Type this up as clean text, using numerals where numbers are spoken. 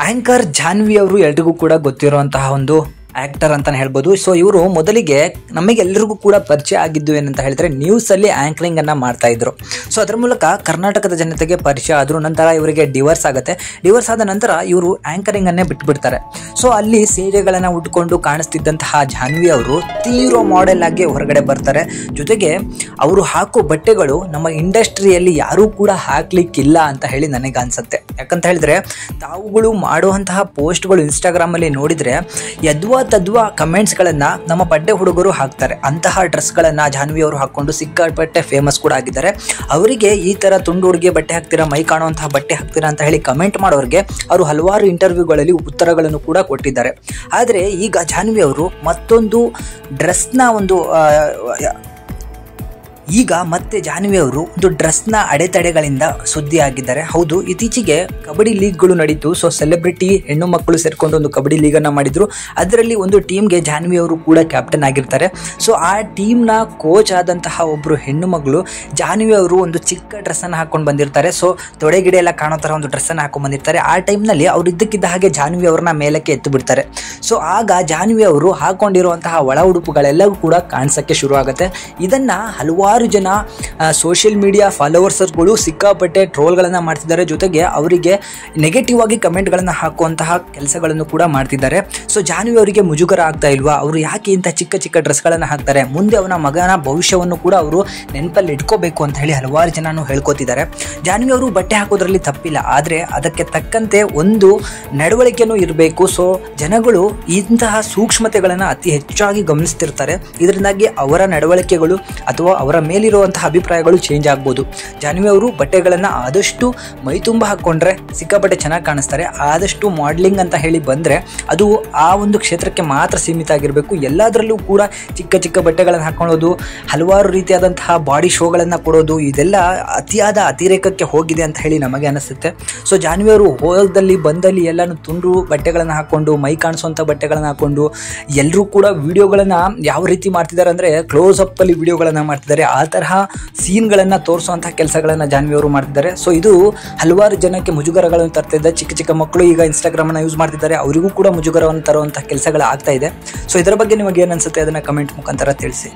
Anchor Janhvi ಅವರು ಎಲ್ರಿಗೂ ಕೂಡ ಗೊತ್ತಿರುವಂತಹ ಒಂದು ಆಕ್ಟರ್ ಅಂತಾನೆ ಹೇಳ್ಬೋದು. ಸೊ ಇವರು ಮೊದಲಿಗೆ ನಮಗೆಲ್ಲರಿಗೂ ಕೂಡ ಪರಿಚಯ ಆಗಿದ್ದು ಏನಂತ ಹೇಳಿದ್ರೆ ನ್ಯೂಸ್ ಅಲ್ಲಿ ಆಂಕರಿಂಗ್ ಅನ್ನ ಮಾಡ್ತಾ ಇದ್ರು. ಸೊ ಅದರ ಮೂಲಕ ಕರ್ನಾಟಕದ ಜನತೆಗೆ ಪರಿಚಯ ಆದ್ರು. ನಂತರ ಇವರಿಗೆ ಡಿವೋರ್ಸ್ ಆಗುತ್ತೆ. ಡಿವೋರ್ಸ್ ಆದ ನಂತರ ಇವರು ಆಂಕರಿಂಗ್ ಅನ್ನೇ ಬಿಟ್ಬಿಡ್ತಾರೆ. ಸೊ ಅಲ್ಲಿ ಸೀರೆಗಳನ್ನ ಉಟ್ಕೊಂಡು ಕಾಣಿಸ್ತಿದ್ದಂತಹ ಜಾನ್ವಿ ಅವರು ತೀವ್ರ ಮಾಡೆಲ್ ಆಗಿ ಹೊರಗಡೆ ಬರ್ತಾರೆ. ಜೊತೆಗೆ ಅವರು ಹಾಕೋ ಬಟ್ಟೆಗಳು ನಮ್ಮ ಇಂಡಸ್ಟ್ರಿಯಲ್ಲಿ ಯಾರೂ ಕೂಡ ಹಾಕ್ಲಿಕ್ಕಿಲ್ಲ ಅಂತ ಹೇಳಿ ನನಗೆ ಅನ್ಸುತ್ತೆ. ಯಾಕಂತ ಹೇಳಿದ್ರೆ ತಾವುಗಳು ಮಾಡುವಂತಹ ಪೋಸ್ಟ್ಗಳು ಇನ್ಸ್ಟಾಗ್ರಾಮ್ ಅಲ್ಲಿ ನೋಡಿದ್ರೆ ಯದ್ವಾ ತದ್ವಾ ಕಮೆಂಟ್ಸ್ಗಳನ್ನು ನಮ್ಮ ಬಡ್ಡೆ ಹುಡುಗರು ಹಾಕ್ತಾರೆ. ಅಂತಹ ಡ್ರೆಸ್ಗಳನ್ನು ಜಾನ್ವಿ ಅವರು ಹಾಕ್ಕೊಂಡು ಸಿಕ್ಕಾಪಟ್ಟೆ ಫೇಮಸ್ ಕೂಡ ಆಗಿದ್ದಾರೆ. ಅವರಿಗೆ ಈ ಥರ ತುಂಡು ಹುಡುಗಿ ಬಟ್ಟೆ ಹಾಕ್ತೀರಾ, ಮೈ ಕಾಣುವಂತಹ ಬಟ್ಟೆ ಹಾಕ್ತೀರಾ ಅಂತ ಹೇಳಿ ಕಮೆಂಟ್ ಮಾಡೋರಿಗೆ ಅವರು ಹಲವಾರು ಇಂಟರ್ವ್ಯೂಗಳಲ್ಲಿ ಉತ್ತರಗಳನ್ನು ಕೂಡ ಕೊಟ್ಟಿದ್ದಾರೆ. ಆದರೆ ಈಗ ಜಾನ್ವಿ ಅವರು ಮತ್ತೊಂದು ಡ್ರೆಸ್ನ ಮತ್ತೆ ಜಾನ್ವಿ ಅವರು ಒಂದು ಡ್ರೆಸ್ನ ಅಡೆತಡೆಗಳಿಂದ ಸುದ್ದಿ ಆಗಿದ್ದಾರೆ. ಹೌದು, ಇತ್ತೀಚೆಗೆ ಕಬಡ್ಡಿ ಲೀಗ್ಗಳು ನಡೀತು. ಸೊ ಸೆಲೆಬ್ರಿಟಿ ಹೆಣ್ಣು ಮಕ್ಕಳು ಸೇರ್ಕೊಂಡು ಒಂದು ಕಬಡ್ಡಿ ಲೀಗನ್ನು ಮಾಡಿದ್ರು. ಅದರಲ್ಲಿ ಒಂದು ಟೀಮ್ಗೆ ಜಾನ್ವಿ ಅವರು ಕೂಡ ಕ್ಯಾಪ್ಟನ್ ಆಗಿರ್ತಾರೆ. ಸೊ ಆ ಟೀಮ್ನ ಕೋಚ್ ಆದಂತಹ ಒಬ್ಬರು ಹೆಣ್ಣು ಮಗಳು ಜಾನ್ವಿ ಅವರು ಒಂದು ಚಿಕ್ಕ ಡ್ರೆಸ್ಸನ್ನು ಹಾಕೊಂಡು ಬಂದಿರ್ತಾರೆ. ಸೊ ತೊಡೆಗಿಡೆ ಎಲ್ಲ ಕಾಣೋ ಥರ ಒಂದು ಡ್ರೆಸ್ಸನ್ನು ಹಾಕೊಂಡು ಬಂದಿರ್ತಾರೆ. ಆ ಟೈಮ್ನಲ್ಲಿ ಅವ್ರು ಇದ್ದಕ್ಕಿದ್ದ ಹಾಗೆ ಜಾನ್ವಿ ಅವ್ರನ್ನ ಮೇಲಕ್ಕೆ ಎತ್ತು ಬಿಡ್ತಾರೆ. ಸೊ ಆಗ ಜಾನ್ವಿ ಅವರು ಹಾಕೊಂಡಿರುವಂತಹ ಒಳ ಉಡುಪುಗಳೆಲ್ಲವೂ ಕೂಡ ಕಾಣಿಸೋಕ್ಕೆ ಶುರು ಆಗುತ್ತೆ. ಇದನ್ನು ಹಲವಾರು ಜನ ಸೋಷಿಯಲ್ ಮೀಡಿಯಾ ಫಾಲೋವರ್ಸ್ಗಳು ಸಿಕ್ಕಾಪಟ್ಟೆ ಟ್ರೋಲ್ಗಳನ್ನು ಮಾಡ್ತಿದ್ದಾರೆ. ಜೊತೆಗೆ ಅವರಿಗೆ ನೆಗೆಟಿವ್ ಆಗಿ ಕಮೆಂಟ್ಗಳನ್ನು ಹಾಕುವಂತಹ ಕೆಲಸಗಳನ್ನು ಕೂಡ ಮಾಡ್ತಿದ್ದಾರೆ. ಸೊ ಜಾನ್ವಿ ಅವರಿಗೆ ಮುಜುಗರ ಆಗ್ತಾ ಇಲ್ವಾ, ಅವರು ಯಾಕೆ ಇಂಥ ಚಿಕ್ಕ ಚಿಕ್ಕ ಡ್ರೆಸ್ಗಳನ್ನು ಹಾಕ್ತಾರೆ, ಮುಂದೆ ಅವನ ಮಗನ ಭವಿಷ್ಯವನ್ನು ಕೂಡ ಅವರು ನೆನಪಲ್ಲಿ ಇಟ್ಕೋಬೇಕು ಅಂತ ಹೇಳಿ ಹಲವಾರು ಜನನು ಹೇಳ್ಕೊತಿದ್ದಾರೆ. ಜಾನ್ವಿ ಅವರು ಬಟ್ಟೆ ಹಾಕೋದ್ರಲ್ಲಿ ತಪ್ಪಿಲ್ಲ, ಆದರೆ ಅದಕ್ಕೆ ತಕ್ಕಂತೆ ಒಂದು ನಡವಳಿಕೆನೂ ಇರಬೇಕು. ಸೊ ಜನಗಳು ಇಂತಹ ಸೂಕ್ಷ್ಮತೆಗಳನ್ನು ಅತಿ ಹೆಚ್ಚಾಗಿ ಗಮನಿಸ್ತಿರ್ತಾರೆ. ಇದರಿಂದಾಗಿ ಅವರ ನಡವಳಿಕೆಗಳು ಅಥವಾ ಅವರ ಮೇಲಿರುವಂತಹ ಅಭಿಪ್ರಾಯಗಳು ಚೇಂಜ್ ಆಗ್ಬೋದು. ಜಾನ್ವಿ ಅವರು ಬಟ್ಟೆಗಳನ್ನು ಆದಷ್ಟು ಮೈ ತುಂಬ ಹಾಕ್ಕೊಂಡ್ರೆ ಸಿಕ್ಕಾಪಟ್ಟೆ ಚೆನ್ನಾಗಿ ಕಾಣಿಸ್ತಾರೆ. ಆದಷ್ಟು ಮಾಡಲಿಂಗ್ ಅಂತ ಹೇಳಿ ಬಂದರೆ ಅದು ಆ ಒಂದು ಕ್ಷೇತ್ರಕ್ಕೆ ಮಾತ್ರ ಸೀಮಿತ ಆಗಿರಬೇಕು. ಎಲ್ಲದರಲ್ಲೂ ಕೂಡ ಚಿಕ್ಕ ಚಿಕ್ಕ ಬಟ್ಟೆಗಳನ್ನು ಹಾಕೊಳ್ಳೋದು, ಹಲವಾರು ರೀತಿಯಾದಂತಹ ಬಾಡಿ ಶೋಗಳನ್ನು ಕೊಡೋದು, ಇದೆಲ್ಲ ಅತಿಯಾದ ಅತಿರೇಕಕ್ಕೆ ಹೋಗಿದೆ ಅಂತ ಹೇಳಿ ನಮಗೆ ಅನಿಸುತ್ತೆ. ಸೊ ಜಾನ್ವಿ ಅವರು ಹೋದಲ್ಲಿ ಬಂದಲ್ಲಿ ಎಲ್ಲನೂ ತುಂಡು ಬಟ್ಟೆಗಳನ್ನು ಹಾಕ್ಕೊಂಡು, ಮೈ ಕಾಣಿಸುವಂಥ ಬಟ್ಟೆಗಳನ್ನು ಹಾಕ್ಕೊಂಡು ಎಲ್ಲರೂ ಕೂಡ ವಿಡಿಯೋಗಳನ್ನು ಯಾವ ರೀತಿ ಮಾಡ್ತಿದ್ದಾರೆ ಅಂದರೆ ಕ್ಲೋಸ್ ಅಪ್ ಅಲ್ಲಿ ವಿಡಿಯೋಗಳನ್ನು ಮಾಡ್ತಿದ್ದಾರೆ. ಆ ತರಹ ಸೀನ್ಗಳನ್ನು ತೋರಿಸುವಂತಹ ಕೆಲಸಗಳನ್ನು ಜಾನ್ವಿ ಅವರು ಮಾಡ್ತಿದ್ದಾರೆ. ಸೊ ಇದು ಹಲವಾರು ಜನಕ್ಕೆ ಮುಜುಗರಗಳನ್ನು ತರ್ತಿದೆ. ಚಿಕ್ಕ ಚಿಕ್ಕ ಮಕ್ಕಳು ಈಗ ಇನ್ಸ್ಟಾಗ್ರಾಮನ್ನು ಯೂಸ್ ಮಾಡ್ತಿದ್ದಾರೆ, ಅವರಿಗೂ ಕೂಡ ಮುಜುಗರವನ್ನು ತರುವಂತಹ ಕೆಲಸಗಳು ಆಗ್ತಾ ಇದೆ. ಸೊ ಇದರ ಬಗ್ಗೆ ನಿಮಗೆ ಏನು ಅನ್ಸುತ್ತೆ ಅದನ್ನು ಕಮೆಂಟ್ ಮುಖಾಂತರ ತಿಳಿಸಿ.